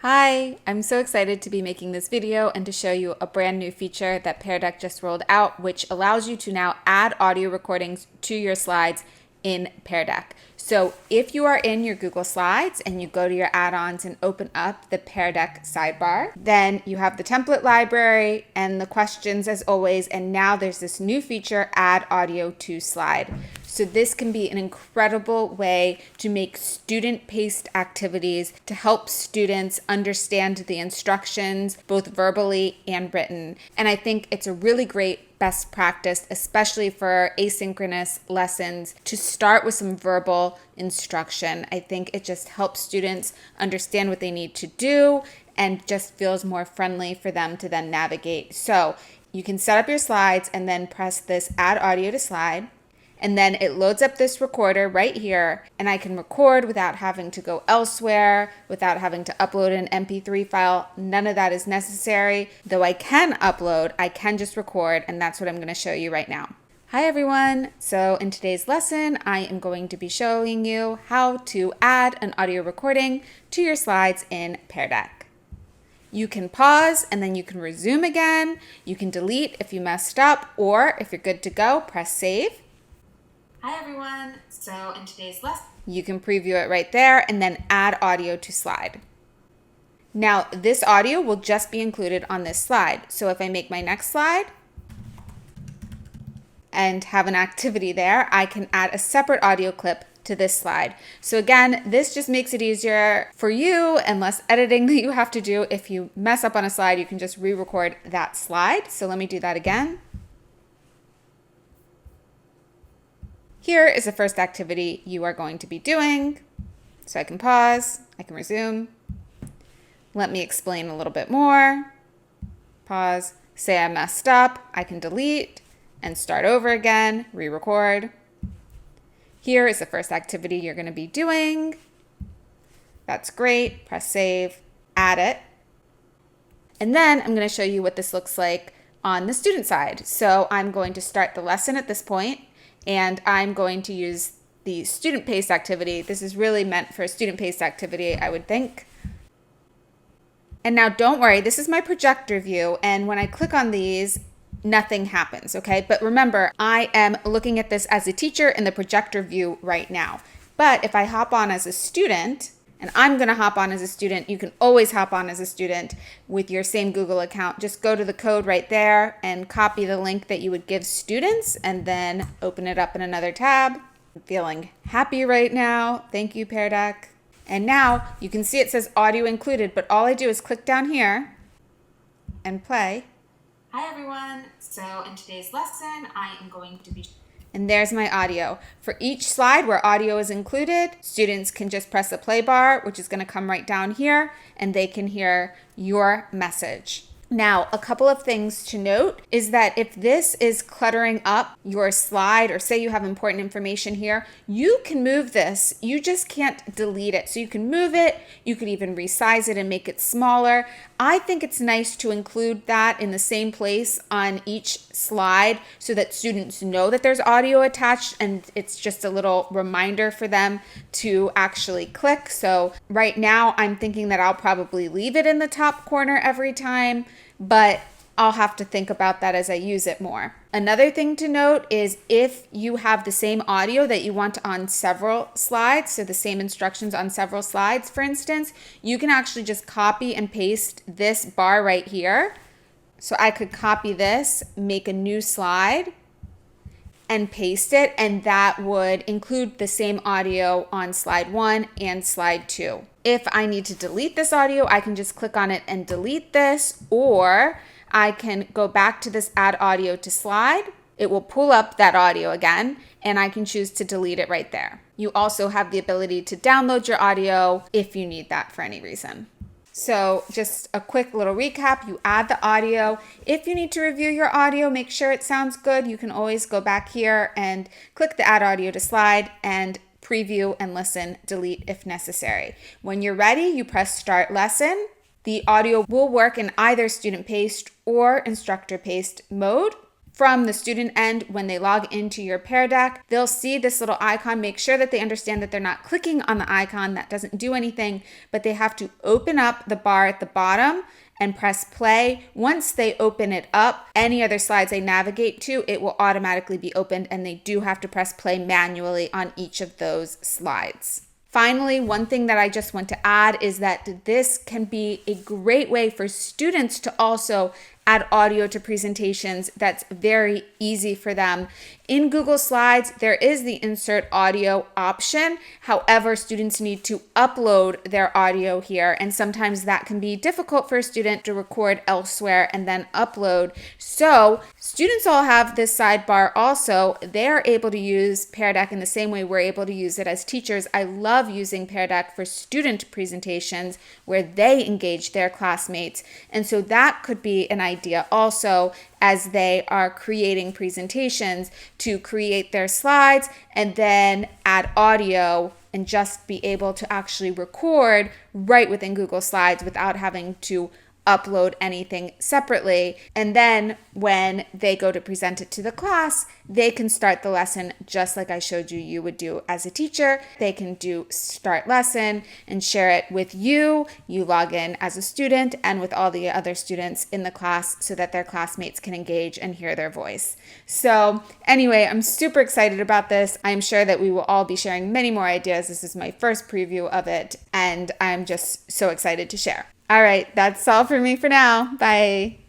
Hi, I'm so excited to be making this video and to show you a brand new feature that Pear Deck just rolled out, which allows you to now add audio recordings to your slides in Pear Deck. So if you are in your Google Slides and you go to your add-ons and open up the Pear Deck sidebar, then you have the template library and the questions as always, and now there's this new feature, add audio to slide. So this can be an incredible way to make student-paced activities to help students understand the instructions, both verbally and written. And I think it's a really great best practice, especially for asynchronous lessons, to start with some verbal instruction. I think it just helps students understand what they need to do and just feels more friendly for them to then navigate. So you can set up your slides and then press this add audio to slide. And then it loads up this recorder right here, and I can record without having to go elsewhere, without having to upload an MP3 file. None of that is necessary. Though I can upload, I can just record, and that's what I'm going to show you right now. Hi everyone! So in today's lesson, I am going to be showing you how to add an audio recording to your slides in Pear Deck. You can pause and then you can resume again. You can delete if you messed up, or if you're good to go, press save. Hi everyone, so in today's lesson, you can preview it right there and then add audio to slide. Now this audio will just be included on this slide. So if I make my next slide and have an activity there, I can add a separate audio clip to this slide. So again, this just makes it easier for you and less editing that you have to do. If you mess up on a slide, you can just re-record that slide. So let me do that again. Here is the first activity you are going to be doing. So I can pause, I can resume. Let me explain a little bit more. Pause, say I messed up, I can delete and start over again, re-record. Here is the first activity you're going to be doing. That's great, press save, add it. And then I'm going to show you what this looks like on the student side. So I'm going to start the lesson at this point. And I'm going to use the student-paced activity. This is really meant for a student-paced activity, I would think. And now don't worry, this is my projector view, and when I click on these, nothing happens, okay? But remember, I am looking at this as a teacher in the projector view right now. But if I hop on as a student, and I'm gonna hop on as a student, you can always hop on as a student with your same Google account. Just go to the code right there and copy the link that you would give students and then open it up in another tab. I'm feeling happy right now. Thank you, Pear Deck. And now you can see it says audio included, but all I do is click down here and play. Hi everyone. So in today's lesson, I am going to be and there's my audio. For each slide where audio is included, students can just press the play bar, which is going to come right down here, and they can hear your message. Now, a couple of things to note is that if this is cluttering up your slide, or say you have important information here, you can move this. You just can't delete it. So you can move it. You could even resize it and make it smaller. I think it's nice to include that in the same place on each slide so that students know that there's audio attached, and it's just a little reminder for them to actually click. So right now I'm thinking that I'll probably leave it in the top corner every time, but I'll have to think about that as I use it more. Another thing to note is if you have the same audio that you want on several slides, so the same instructions on several slides, for instance, you can actually just copy and paste this bar right here. So I could copy this, make a new slide, and paste it, and that would include the same audio on slide 1 and slide 2. If I need to delete this audio, I can just click on it and delete this, or I can go back to this add audio to slide. It will pull up that audio again, and I can choose to delete it right there. You also have the ability to download your audio if you need that for any reason. So just a quick little recap, you add the audio. If you need to review your audio, make sure it sounds good, you can always go back here and click the add audio to slide and preview and listen, delete if necessary. When you're ready, you press start lesson. The audio will work in either student-paced or instructor-paced mode. from the student end, when they log into your Pear Deck, they'll see this little icon. Make sure that they understand that they're not clicking on the icon. That doesn't do anything, but they have to open up the bar at the bottom and press play. Once they open it up, any other slides they navigate to, it will automatically be opened, and they do have to press play manually on each of those slides. Finally, one thing that I just want to add is that this can be a great way for students to also add audio to presentations. That's very easy for them. In Google Slides, there is the insert audio option. However, students need to upload their audio here, and sometimes that can be difficult for a student to record elsewhere and then upload. So students all have this sidebar also. They're able to use Pear Deck in the same way we're able to use it as teachers. I love using Pear Deck for student presentations where they engage their classmates. And so that could be an idea also, as they are creating presentations, to create their slides and then add audio and just be able to actually record right within Google Slides without having to upload anything separately. And then when they go to present it to the class, they can start the lesson just like I showed you you would do as a teacher. They can do start lesson and share it with you. You log in as a student and with all the other students in the class so that their classmates can engage and hear their voice. So anyway, I'm super excited about this. I'm sure that we will all be sharing many more ideas. This is my first preview of it, and I'm just so excited to share. All right, that's all for me for now. Bye.